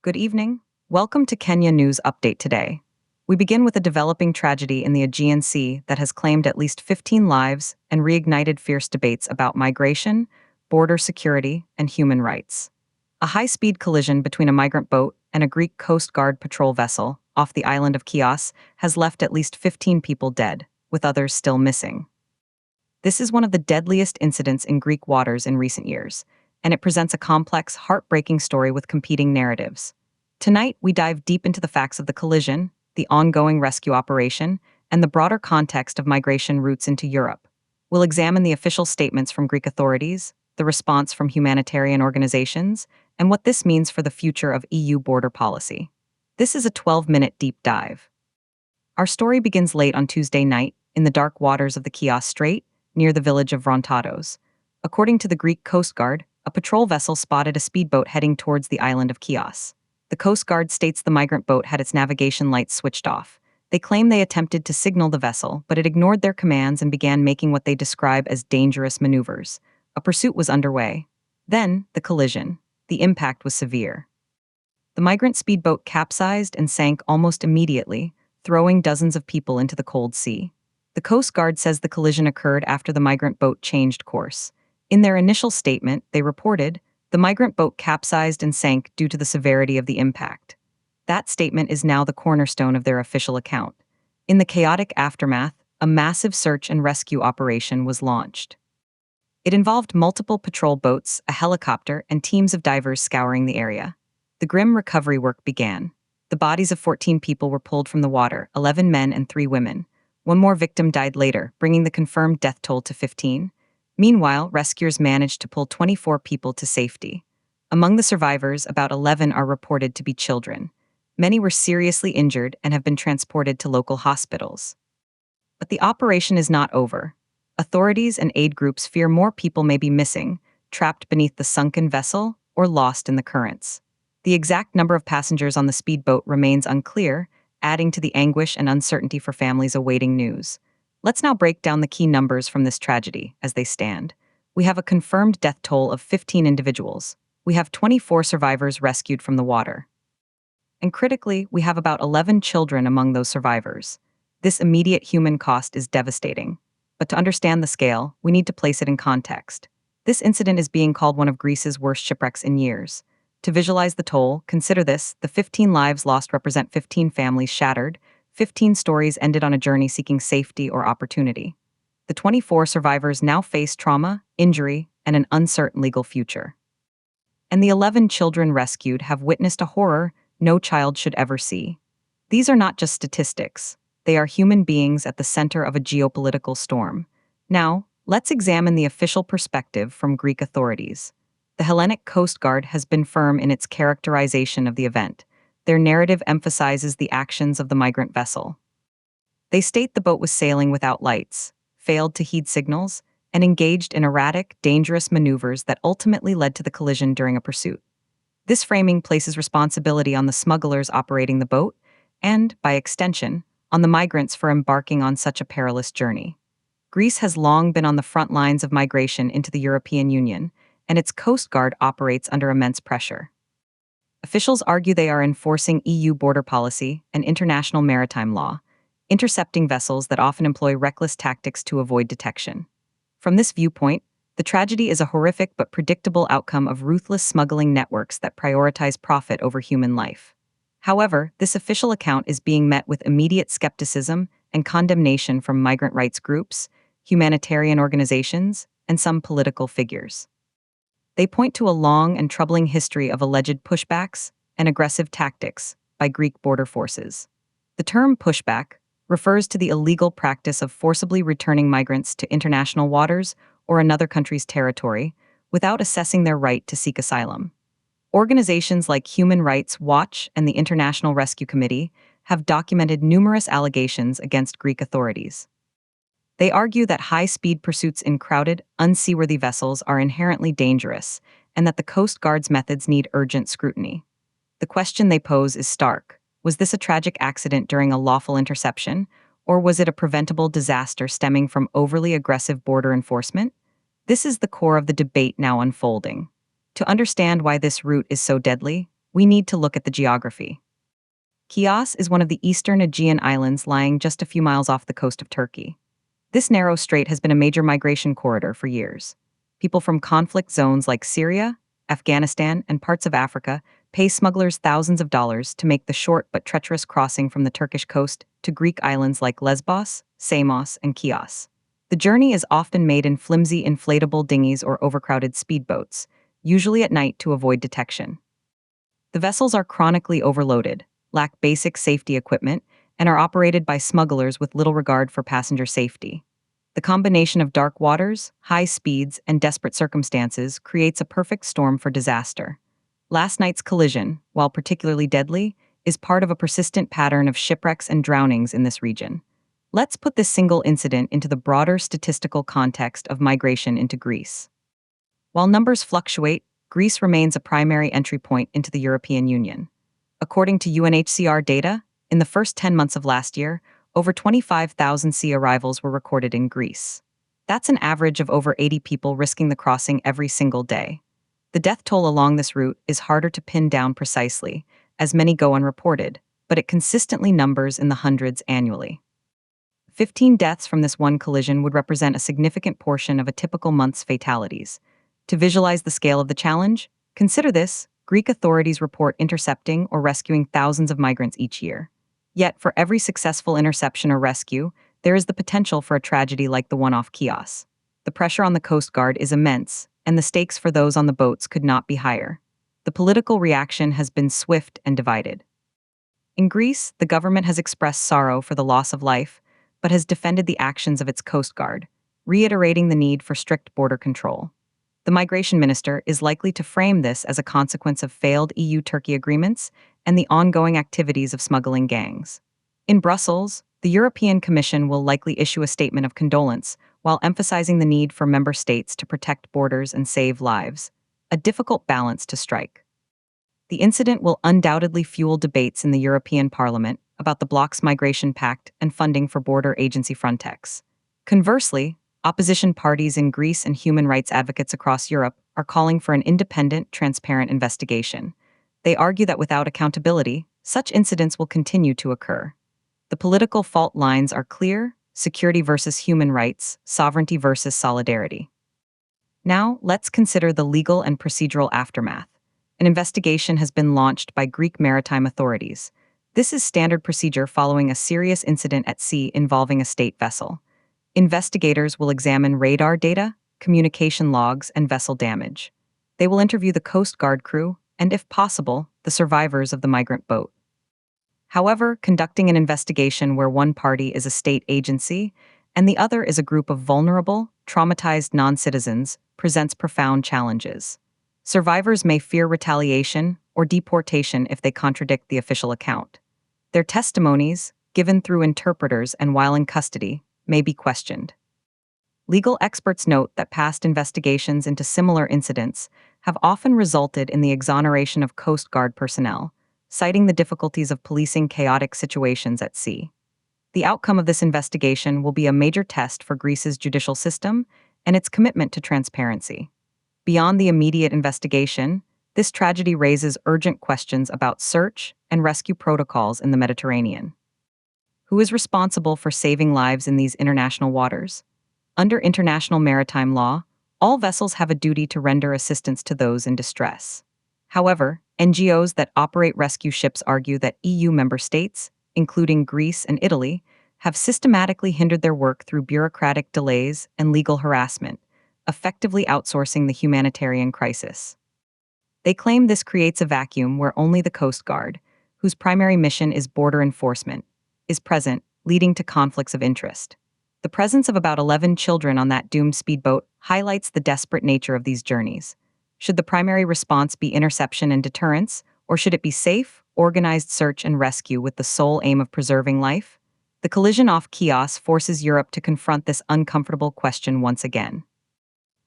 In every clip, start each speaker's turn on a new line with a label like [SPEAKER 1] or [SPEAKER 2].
[SPEAKER 1] Good evening. Welcome to Kenya News Update today. We begin with a developing tragedy in the Aegean Sea that has claimed at least 15 lives and reignited fierce debates about migration, border security, and human rights. A high-speed collision between a migrant boat and a Greek Coast Guard patrol vessel off the island of Chios has left at least 15 people dead, with others still missing. This is one of the deadliest incidents in Greek waters in recent years, and it presents a complex, heartbreaking story with competing narratives. Tonight, we dive deep into the facts of the collision, the ongoing rescue operation, and the broader context of migration routes into Europe. We'll examine the official statements from Greek authorities, the response from humanitarian organizations, and what this means for the future of EU border policy. This is a 12-minute deep dive. Our story begins late on Tuesday night in the dark waters of the Chios Strait, near the village of Vrontados. According to the Greek Coast Guard, a patrol vessel spotted a speedboat heading towards the island of Chios. The Coast Guard states the migrant boat had its navigation lights switched off. They claim they attempted to signal the vessel, but it ignored their commands and began making what they describe as dangerous maneuvers. A pursuit was underway. Then, the collision. The impact was severe. The migrant speedboat capsized and sank almost immediately, throwing dozens of people into the cold sea. The Coast Guard says the collision occurred after the migrant boat changed course. In their initial statement, they reported, the migrant boat capsized and sank due to the severity of the impact. That statement is now the cornerstone of their official account. In the chaotic aftermath, a massive search and rescue operation was launched. It involved multiple patrol boats, a helicopter, and teams of divers scouring the area. The grim recovery work began. The bodies of 14 people were pulled from the water, 11 men and 3 women. One more victim died later, bringing the confirmed death toll to 15. Meanwhile, rescuers managed to pull 24 people to safety. Among the survivors, about 11 are reported to be children. Many were seriously injured and have been transported to local hospitals. But the operation is not over. Authorities and aid groups fear more people may be missing, trapped beneath the sunken vessel, or lost in the currents. The exact number of passengers on the speedboat remains unclear, adding to the anguish and uncertainty for families awaiting news. Let's now break down the key numbers from this tragedy as they stand. We have a confirmed death toll of 15 individuals. We have 24 survivors rescued from the water. And critically, we have about 11 children among those survivors. This immediate human cost is devastating. But to understand the scale, we need to place it in context. This incident is being called one of Greece's worst shipwrecks in years. To visualize the toll, consider this: the 15 lives lost represent 15 families shattered, 15 stories ended on a journey seeking safety or opportunity. The 24 survivors now face trauma, injury, and an uncertain legal future. And the 11 children rescued have witnessed a horror no child should ever see. These are not just statistics. They are human beings at the center of a geopolitical storm. Now, let's examine the official perspective from Greek authorities. The Hellenic Coast Guard has been firm in its characterization of the event. Their narrative emphasizes the actions of the migrant vessel. They state the boat was sailing without lights, failed to heed signals, and engaged in erratic, dangerous maneuvers that ultimately led to the collision during a pursuit. This framing places responsibility on the smugglers operating the boat and, by extension, on the migrants for embarking on such a perilous journey. Greece has long been on the front lines of migration into the European Union, and its Coast Guard operates under immense pressure. Officials argue they are enforcing EU border policy and international maritime law, intercepting vessels that often employ reckless tactics to avoid detection. From this viewpoint, the tragedy is a horrific but predictable outcome of ruthless smuggling networks that prioritize profit over human life. However, this official account is being met with immediate skepticism and condemnation from migrant rights groups, humanitarian organizations, and some political figures. They point to a long and troubling history of alleged pushbacks and aggressive tactics by Greek border forces. The term pushback refers to the illegal practice of forcibly returning migrants to international waters or another country's territory without assessing their right to seek asylum. Organizations like Human Rights Watch and the International Rescue Committee have documented numerous allegations against Greek authorities. They argue that high-speed pursuits in crowded, unseaworthy vessels are inherently dangerous and that the Coast Guard's methods need urgent scrutiny. The question they pose is stark. Was this a tragic accident during a lawful interception, or was it a preventable disaster stemming from overly aggressive border enforcement? This is the core of the debate now unfolding. To understand why this route is so deadly, we need to look at the geography. Chios is one of the eastern Aegean islands lying just a few miles off the coast of Turkey. This narrow strait has been a major migration corridor for years. People from conflict zones like Syria, Afghanistan, and parts of Africa pay smugglers thousands of dollars to make the short but treacherous crossing from the Turkish coast to Greek islands like Lesbos, Samos, and Chios. The journey is often made in flimsy inflatable dinghies or overcrowded speedboats, usually at night to avoid detection. The vessels are chronically overloaded, lack basic safety equipment, and are operated by smugglers with little regard for passenger safety. The combination of dark waters, high speeds, and desperate circumstances creates a perfect storm for disaster. Last night's collision, while particularly deadly, is part of a persistent pattern of shipwrecks and drownings in this region. Let's put this single incident into the broader statistical context of migration into Greece. While numbers fluctuate, Greece remains a primary entry point into the European Union. According to UNHCR data, in the first 10 months of last year, over 25,000 sea arrivals were recorded in Greece. That's an average of over 80 people risking the crossing every single day. The death toll along this route is harder to pin down precisely, as many go unreported, but it consistently numbers in the hundreds annually. 15 deaths from this one collision would represent a significant portion of a typical month's fatalities. To visualize the scale of the challenge, consider this: Greek authorities report intercepting or rescuing thousands of migrants each year. Yet, for every successful interception or rescue, there is the potential for a tragedy like the one off Chios. The pressure on the Coast Guard is immense, and the stakes for those on the boats could not be higher. The political reaction has been swift and divided. In Greece, the government has expressed sorrow for the loss of life, but has defended the actions of its Coast Guard, reiterating the need for strict border control. The migration minister is likely to frame this as a consequence of failed EU-Turkey agreements and the ongoing activities of smuggling gangs. In Brussels, the European Commission will likely issue a statement of condolence while emphasizing the need for member states to protect borders and save lives, a difficult balance to strike. The incident will undoubtedly fuel debates in the European Parliament about the bloc's migration pact and funding for border agency Frontex. Conversely, opposition parties in Greece and human rights advocates across Europe are calling for an independent, transparent investigation. They argue that without accountability, such incidents will continue to occur. The political fault lines are clear: security versus human rights, sovereignty versus solidarity. Now, let's consider the legal and procedural aftermath. An investigation has been launched by Greek maritime authorities. This is standard procedure following a serious incident at sea involving a state vessel. Investigators will examine radar data, communication logs, and vessel damage. They will interview the Coast Guard crew and, if possible, the survivors of the migrant boat. However, conducting an investigation where one party is a state agency and the other is a group of vulnerable, traumatized non-citizens presents profound challenges. Survivors may fear retaliation or deportation if they contradict the official account. Their testimonies, given through interpreters and while in custody, may be questioned. Legal experts note that past investigations into similar incidents have often resulted in the exoneration of Coast Guard personnel, citing the difficulties of policing chaotic situations at sea. The outcome of this investigation will be a major test for Greece's judicial system and its commitment to transparency. Beyond the immediate investigation, this tragedy raises urgent questions about search and rescue protocols in the Mediterranean. Who is responsible for saving lives in these international waters? Under international maritime law, all vessels have a duty to render assistance to those in distress. However, NGOs that operate rescue ships argue that EU member states, including Greece and Italy, have systematically hindered their work through bureaucratic delays and legal harassment, effectively outsourcing the humanitarian crisis. They claim this creates a vacuum where only the Coast Guard, whose primary mission is border enforcement, is present, leading to conflicts of interest. The presence of about 11 children on that doomed speedboat highlights the desperate nature of these journeys. Should the primary response be interception and deterrence, or should it be safe, organized search and rescue with the sole aim of preserving life? The collision off Chios forces Europe to confront this uncomfortable question once again.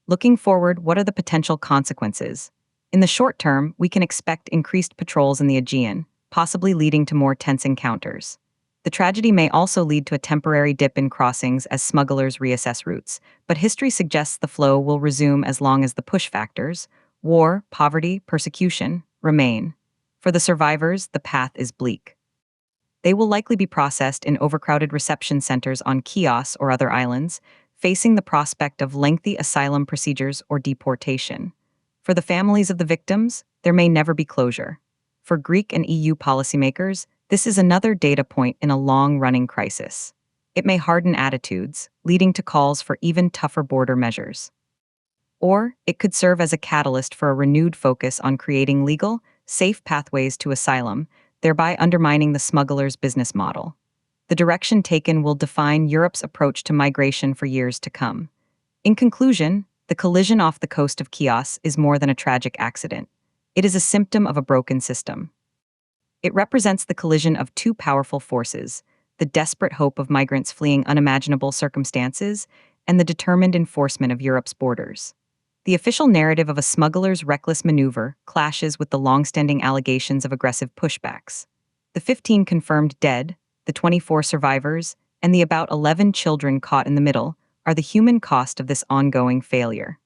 [SPEAKER 1] Looking forward, what are the potential consequences? In the short term, we can expect increased patrols in the Aegean, possibly leading to more tense encounters. The tragedy may also lead to a temporary dip in crossings as smugglers reassess routes, but history suggests the flow will resume as long as the push factors — war, poverty, persecution — remain. For the survivors, the path is bleak. They will likely be processed in overcrowded reception centers on Chios or other islands, facing the prospect of lengthy asylum procedures or deportation. For the families of the victims, there may never be closure. For Greek and EU policymakers, this is another data point in a long-running crisis. It may harden attitudes, leading to calls for even tougher border measures. Or it could serve as a catalyst for a renewed focus on creating legal, safe pathways to asylum, thereby undermining the smuggler's business model. The direction taken will define Europe's approach to migration for years to come. In conclusion, the collision off the coast of Chios is more than a tragic accident. It is a symptom of a broken system. It represents the collision of two powerful forces: the desperate hope of migrants fleeing unimaginable circumstances and the determined enforcement of Europe's borders. The official narrative of a smuggler's reckless maneuver clashes with the long-standing allegations of aggressive pushbacks. The 15 confirmed dead, the 24 survivors, and the about 11 children caught in the middle are the human cost of this ongoing failure.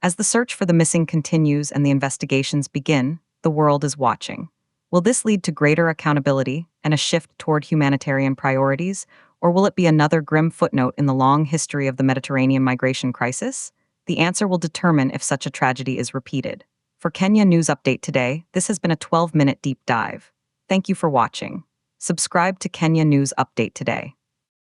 [SPEAKER 1] As the search for the missing continues and the investigations begin, the world is watching. Will this lead to greater accountability and a shift toward humanitarian priorities, or will it be another grim footnote in the long history of the Mediterranean migration crisis? The answer will determine if such a tragedy is repeated. For Kenya News Update today, this has been a 12-minute deep dive. Thank you for watching. Subscribe to Kenya News Update today.